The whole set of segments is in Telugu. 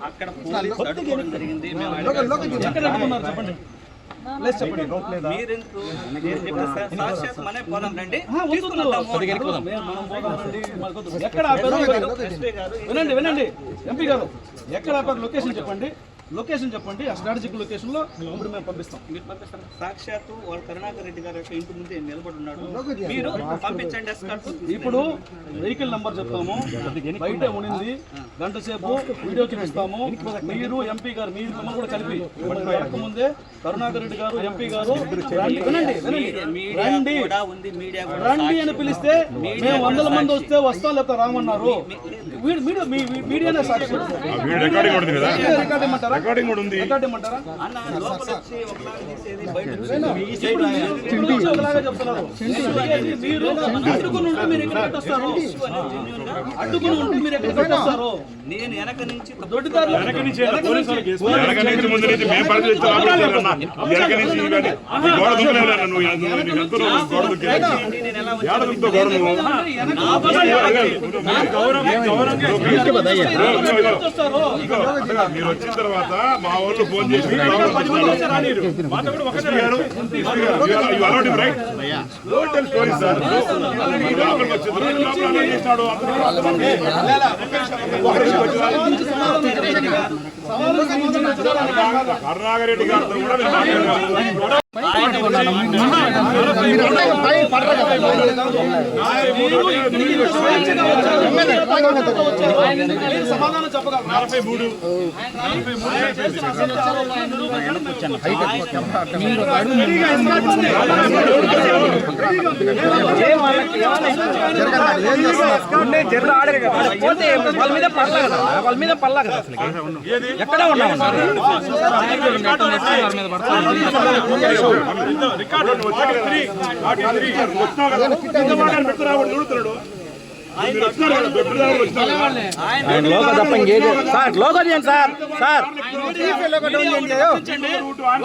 అక్కడ పోలీసు అడ్డుకోవడం జరిగింది. చెప్పండి వినండి వినండి ఎంపీ గారు ఎక్కడ లొకేషన్ చెప్పండి, లొకేషన్ చెప్పండి. ఆ స్ట్రాటజిక్ లొకేషన్ లో ఇప్పుడు మేము పంపిస్తాం. మీరు పంపిస్తారు. సాక్షాత్తు వాళ్ళు కరుణాకర్ రెడ్డి గారి యొక్క ఇంటి ముందే నిలబడి ఉన్నాడు. మీరు పంపించండి. ఇప్పుడు వెహికల్ నంబర్ చెప్తాము, బయట ఉండింది, గంట సేపు వీడియో చూపిస్తాము. మీరు ఎంపీ గారు మీరు మిమ్మల్ని కూడా కలిపి వెనక ముందే కరుణాకర్ రెడ్డి గారు ఎంపీ గారు వినండి రండి రండి అని పిలిస్తే మేము 100 మంది వస్తే వస్తాం లేకపోతే రామన్నారు. మీడియానే సాక్షి. రికార్డింగ్ కూడా ఉంది. మీరు అడ్డుకుని ఉంటే మీరు ఎక్కడ వస్తారు? అడ్డుకుని ఉంటే మీరు ఎక్కడ వస్తారు? నేను వెనక నుంచి మీరు వచ్చిన తర్వాత మా వాళ్ళు ఫోన్ చేసి కరుణాకర్ రెడ్డి గారితో కూడా సమాధానం చెప్పగలరు. 43 వాళ్ళ మీద పడలా కదా అసలు ఎక్కడ ఉన్నాము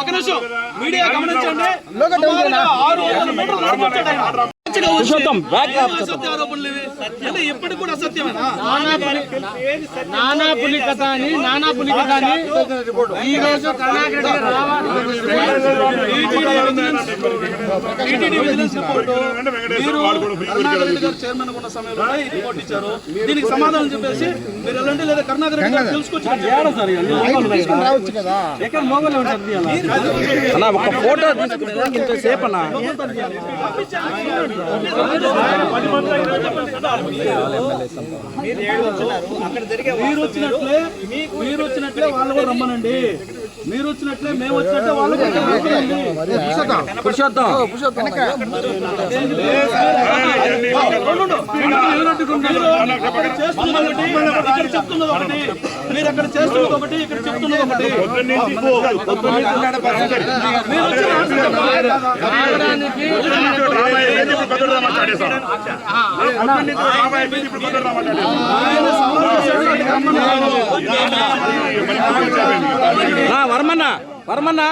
ఒక నిమిషం మీడియా గమనించండి. ఇప్పటికి కూడా అసత్యమేనా? నానా పులికథ అని ఈ రోజు కరుణాకర్ చైర్మన్ ఉన్న సమయంలో రిపోర్ట్ ఇచ్చారు. దీనికి సమాధానం చెప్పేసి మీరు వెళ్ళండి, లేదా కరుణాకర్ రెడ్డి గారు తెలుసుకొచ్చి ఒక ఫోటో ఇంతసేపు అన్న మీరు వచ్చినట్లే వాళ్ళు కూడా రమ్మనండి. మీరు వచ్చినట్లే మేము వచ్చినట్లే వాళ్ళు కూడా చెప్తున్నది ఒకటి, మీరు అక్కడ చేస్తున్నది ఒకటి, ఇక్కడ చెప్తున్నది ఒకటి. వర్మన్న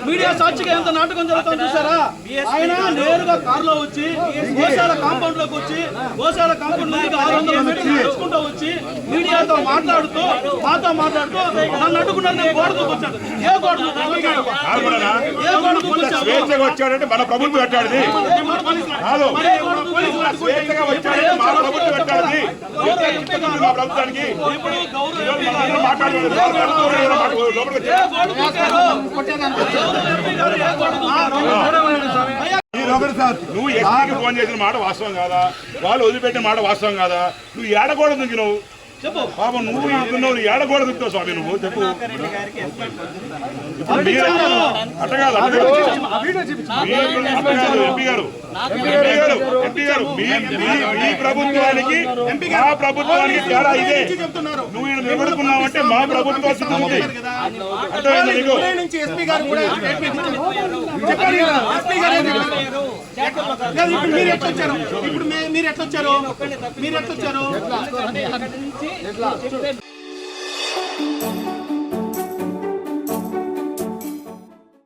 మీడియా సాక్షిగా ఎంత నాటకం జరుగుతుందో చూసారా? ఆయన నేరుగా కారులో వచ్చి గోశాల కాంపౌండ్ లోకి వచ్చి గోశాల కాంపౌండ్ లోకి 600 మీటర్లు నడుచుకుంటూ వచ్చి మీడియాతో మాట్లాడుతూ మాతో మాట్లాడుతూ నన్ను అడ్డుకున్నారు. నేను గోడ దూకొచ్చాను. ఏ గోడ వచ్చాడంటే మన ప్రభుత్వం పెట్టాడు. ప్రభుత్వానికి నువ్వు ఎస్పీకి ఫోన్ చేసిన మాట వాస్తవం కాదా? వాళ్ళు వదిలిపెట్టిన మాట వాస్తవం కాదా? నువ్వు ఏడకూడదు. నువ్వు చెప్పు. పాపం నువ్వు ఇస్తున్నావు ఏడగోడ తింటావు స్వామి నువ్వు చెప్పు. రెడ్డి గారికి ఎస్పీ ఇప్పుడు మీరు అట్టగాదు ఎంపీ గారు మీ ప్రభుత్వానికి మా ప్రభుత్వానికి తేడా ఇదే. నువ్వు ఈయన నిలబడుకున్నావంటే మా ప్రభుత్వం సిద్ధుంది అర్థమైందా నీకు? మీరు ఎట్లొచ్చారు